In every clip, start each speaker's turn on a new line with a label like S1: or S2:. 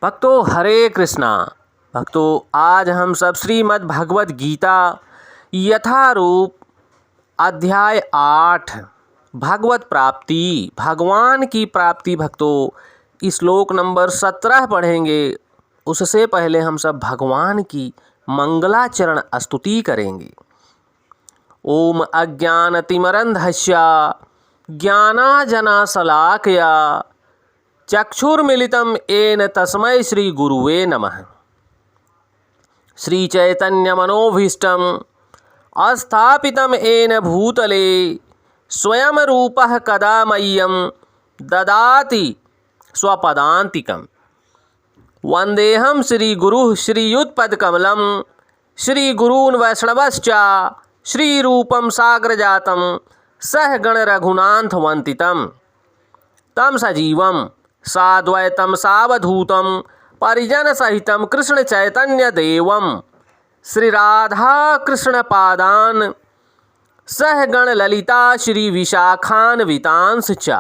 S1: भक्तों हरे कृष्णा। भक्तों आज हम सब श्रीमद् भगवद गीता यथारूप अध्याय 8 भगवत प्राप्ति भगवान की प्राप्ति भक्तों श्लोक नंबर 17 पढ़ेंगे। उससे पहले हम सब भगवान की मंगलाचरण स्तुति करेंगे। ओम अज्ञानतिमिरन्धस्य ज्ञानांजनशलाकया चक्षुर्मिलितं येन तस्मै श्री गुरुवे नमः। श्री चैतन्यमनोभीष्टं स्थापितं येन भूतले स्वयं रूपः कदा मह्यं ददाति स्वपदान्तिकम्। वन्देऽहं श्रीगुरुः श्रीयुतपदकमलं श्रीगुरून् वैष्णवश्च श्रीरूपं साग्रजातं सहगण रघुनाथवन्दितं तं सजीवं साद्वैतं सावधूतं परिजनसहितं कृष्ण चैतन्य देवं श्रीराधा कृष्णपादान् सहगण ललिता श्री विशाखान्वितांश्च च।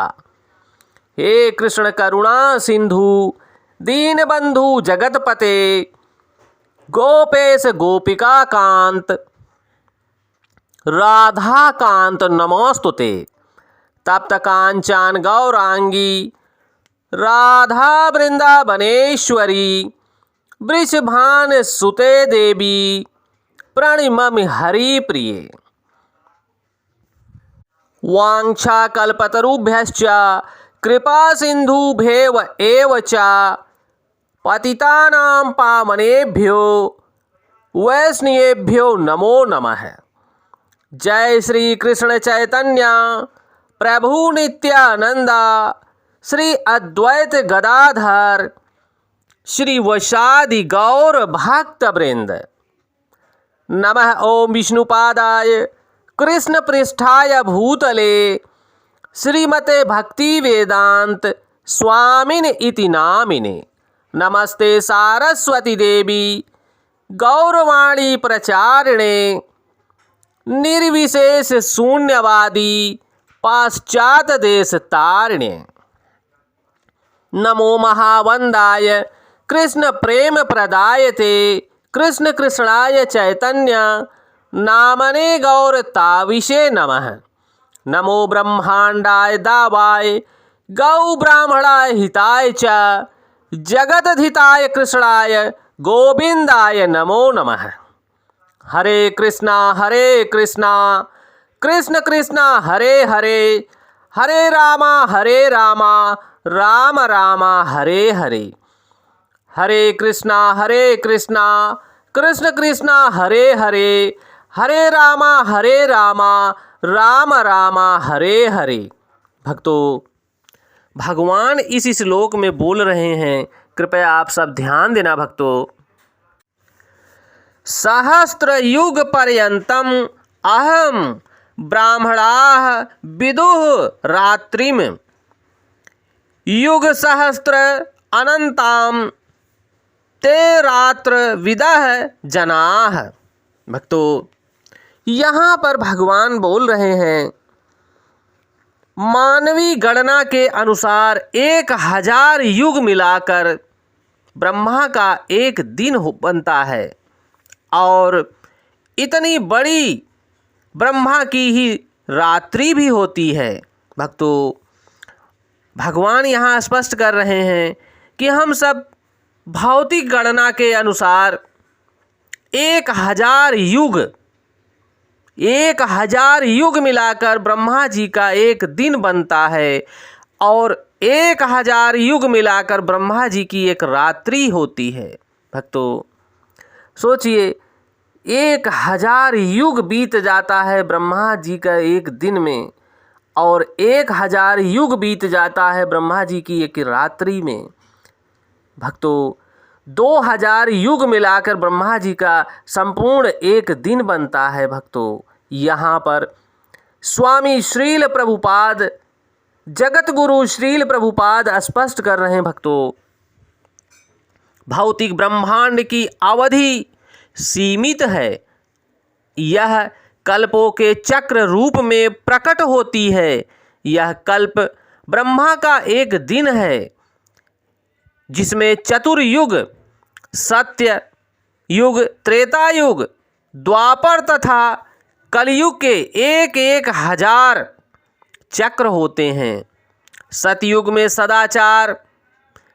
S1: हे कृष्ण करुणा सिंधु दीनबंधु जगतपते गोपेश गोपिका कांत राधा कांत नमोस्तुते। तप्त कांचन गौरांगी राधा वृंदावनेश्वरी वृषभान सुते देवी प्रणिममि हरिप्रिये। वाञ्छाकल्पतरुभ्यश्च कृपा सिन्धुभ्येव एव च पतितानां पावनेभ्यो वैष्णवेभ्यो नमो नमः। जय श्री कृष्ण चैतन्य प्रभु नित्यानंद श्री अद्वैत गदाधर श्री वैशादि गौर भक्त वृंद। नमः ओम विष्णुपादाय कृष्ण पृष्ठाय भूतले श्रीमते भक्ति वेदांत स्वामिन इति नामिने। नमस्ते सारस्वती देवी गौरवाणी प्रचारिणे निर्विशेष शून्यवादी पाश्चात देश तारिणे। नमो महावंदाय कृष्ण प्रेम प्रदायते कृष्ण कृष्णाय चैतन्य नामने गौरताविषे नमः। नमो ब्रह्मांडाय दावाय गौ ब्राह्मणाय हिताय च जगदधिताय कृष्णाय गोविंदाय नमो नमः। हरे कृष्णा कृष्ण कृष्णा हरे हरे हरे रामा राम राम हरे हरे। हरे कृष्णा कृष्ण कृष्णा हरे हरे हरे राम राम राम हरे हरे। भक्तों भगवान इस श्लोक में बोल रहे हैं, कृपया आप सब ध्यान देना भक्तों। सहस्त्र युग पर्यंतम अहम ब्राह्मणाः विदुः रात्रिम युग सहस्त्र अनंताम ते रात्र विदः जनाः। भक्तों यहाँ पर भगवान बोल रहे हैं, मानवीय गणना के अनुसार 1000 युग मिलाकर ब्रह्मा का एक दिन बनता है और इतनी बड़ी ब्रह्मा की ही रात्रि भी होती है। भक्तों भगवान यहाँ स्पष्ट कर रहे हैं कि हम सब भौतिक गणना के अनुसार 1000 युग मिलाकर ब्रह्मा जी का एक दिन बनता है और 1000 युग मिलाकर ब्रह्मा जी की एक रात्रि होती है। भक्तों सोचिए 1000 युग बीत जाता है ब्रह्मा जी का एक दिन में और 1000 युग बीत जाता है ब्रह्मा जी की एक रात्रि में। भक्तों 2000 युग मिलाकर ब्रह्मा जी का संपूर्ण एक दिन बनता है। भक्तों यहाँ पर स्वामी श्रील प्रभुपाद जगत गुरु श्रील प्रभुपाद स्पष्ट कर रहे हैं, भक्तों भौतिक ब्रह्मांड की अवधि सीमित है। यह कल्पों के चक्र रूप में प्रकट होती है। यह कल्प ब्रह्मा का एक दिन है। जिसमें चतुर्युग, सत्य युग, त्रेता युग, द्वापर तथा कलयुग के एक एक हजार चक्र होते हैं। सतयुग में सदाचार,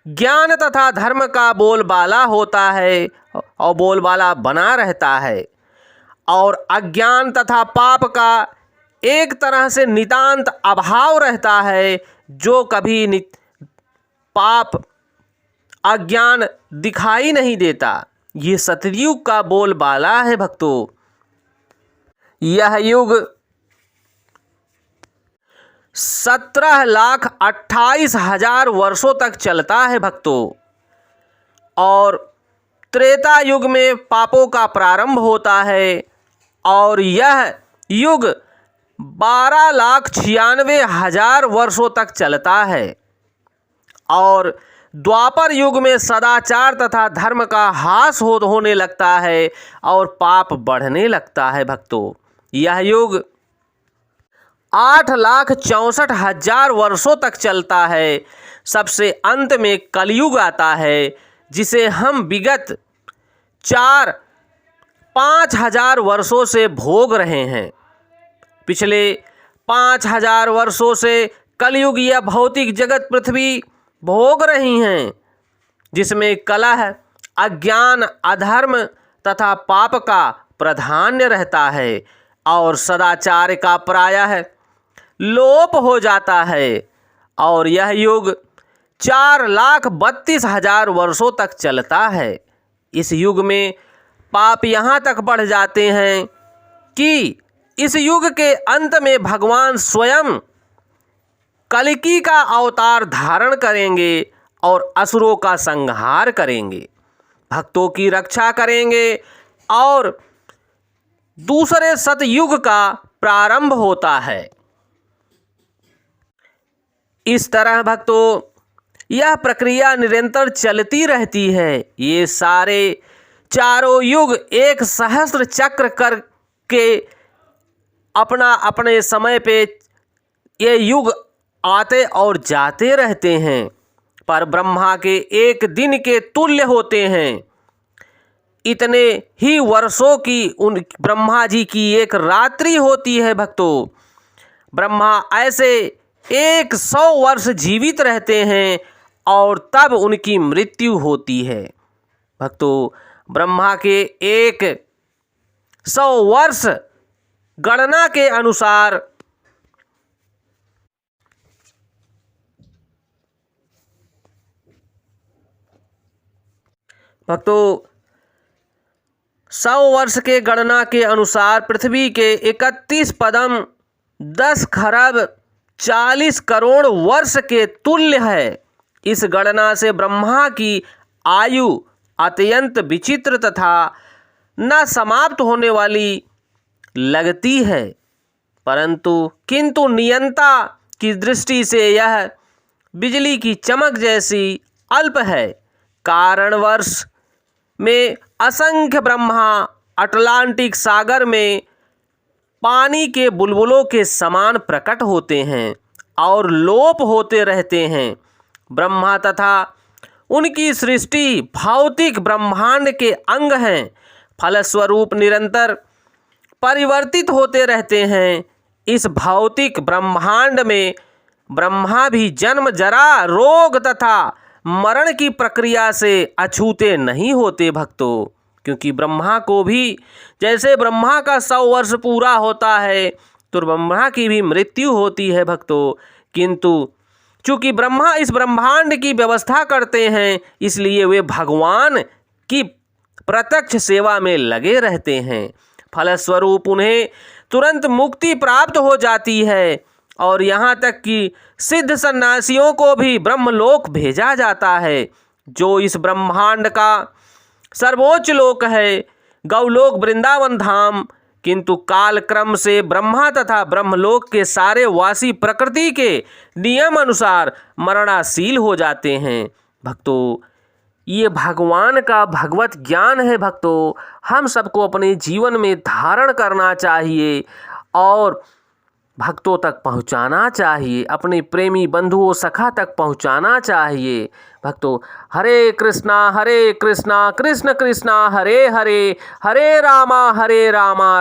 S1: ज्ञान तथा धर्म का बोलबाला होता है और बोलबाला बना रहता है, और अज्ञान तथा पाप का एक तरह से नितांत अभाव रहता है, जो कभी पाप अज्ञान दिखाई नहीं देता। ये सतयुग का बोलबाला है भक्तों। यह युग 17,28,000 वर्षों तक चलता है भक्तों। और त्रेता युग में पापों का प्रारंभ होता है और यह युग 12,96,000 वर्षों तक चलता है। और द्वापर युग में सदाचार तथा धर्म का ह्रास होने लगता है और पाप बढ़ने लगता है भक्तों। यह युग 8,64,000 वर्षों तक चलता है। सबसे अंत में कलयुग आता है, जिसे हम विगत 4-5,000 वर्षों से भोग रहे हैं। पिछले 5,000 वर्षों से कलयुग या भौतिक जगत पृथ्वी भोग रही हैं, जिसमें कलह, अज्ञान, अधर्म तथा पाप का प्राधान्य रहता है और सदाचार का प्रायः लोप हो जाता है। और यह युग 4,32,000 वर्षों तक चलता है। इस युग में पाप यहाँ तक बढ़ जाते हैं कि इस युग के अंत में भगवान स्वयं कल्कि का अवतार धारण करेंगे और असुरों का संहार करेंगे, भक्तों की रक्षा करेंगे और दूसरे सतयुग का प्रारंभ होता है। इस तरह भक्तों यह प्रक्रिया निरंतर चलती रहती है। ये सारे चारों युग एक सहस्त्र चक्र करके अपना अपने समय पे ये युग आते और जाते रहते हैं, पर ब्रह्मा के एक दिन के तुल्य होते हैं। इतने ही वर्षों की उन ब्रह्मा जी की एक रात्रि होती है भक्तों। ब्रह्मा ऐसे 100 वर्ष जीवित रहते हैं और तब उनकी मृत्यु होती है भक्तों। ब्रह्मा के 100 वर्ष गणना के अनुसार भक्तों 100 वर्ष के गणना के अनुसार पृथ्वी के 31 पदम 10 खरब 40 करोड़ वर्ष के तुल्य है। इस गणना से ब्रह्मा की आयु अत्यंत विचित्र तथा न समाप्त होने वाली लगती है, परंतु किंतु नियंता की दृष्टि से यह बिजली की चमक जैसी अल्प है। कारणवर्ष में असंख्य ब्रह्मा अटलांटिक सागर में पानी के बुलबुलों के समान प्रकट होते हैं और लोप होते रहते हैं। ब्रह्मा तथा उनकी सृष्टि भौतिक ब्रह्मांड के अंग हैं, फलस्वरूप निरंतर परिवर्तित होते रहते हैं। इस भौतिक ब्रह्मांड में ब्रह्मा भी जन्म, जरा, रोग तथा मरण की प्रक्रिया से अछूते नहीं होते भक्तों, क्योंकि ब्रह्मा को भी जैसे ब्रह्मा का 100 वर्ष पूरा होता है तो ब्रह्मा की भी मृत्यु होती है भक्तों। किंतु चूंकि ब्रह्मा इस ब्रह्मांड की व्यवस्था करते हैं, इसलिए वे भगवान की प्रत्यक्ष सेवा में लगे रहते हैं। फलस्वरूप उन्हें तुरंत मुक्ति प्राप्त हो जाती है और यहाँ तक कि सिद्ध सन्यासियों को भी ब्रह्मलोक भेजा जाता है, जो इस ब्रह्मांड का सर्वोच्च लोक है, गौलोक वृंदावन धाम। किंतु काल क्रम से ब्रह्मा तथा ब्रह्मलोक के सारे वासी प्रकृति के नियम अनुसार मरणाशील हो जाते हैं भक्तों। ये भगवान का भगवत ज्ञान है भक्तों, हम सबको अपने जीवन में धारण करना चाहिए और भक्तों तक पहुंचाना चाहिए, अपने प्रेमी बंधुओं सखा तक पहुंचाना चाहिए। भक्तों, हरे कृष्णा कृष्ण कृष्णा हरे हरे, हरे रामा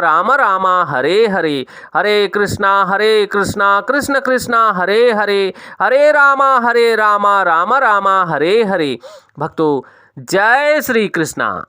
S1: राम रामा हरे हरे, हरे कृष्णा कृष्ण कृष्णा हरे हरे, हरे रामा राम रामा हरे हरे। भक्तों, जय श्री कृष्णा।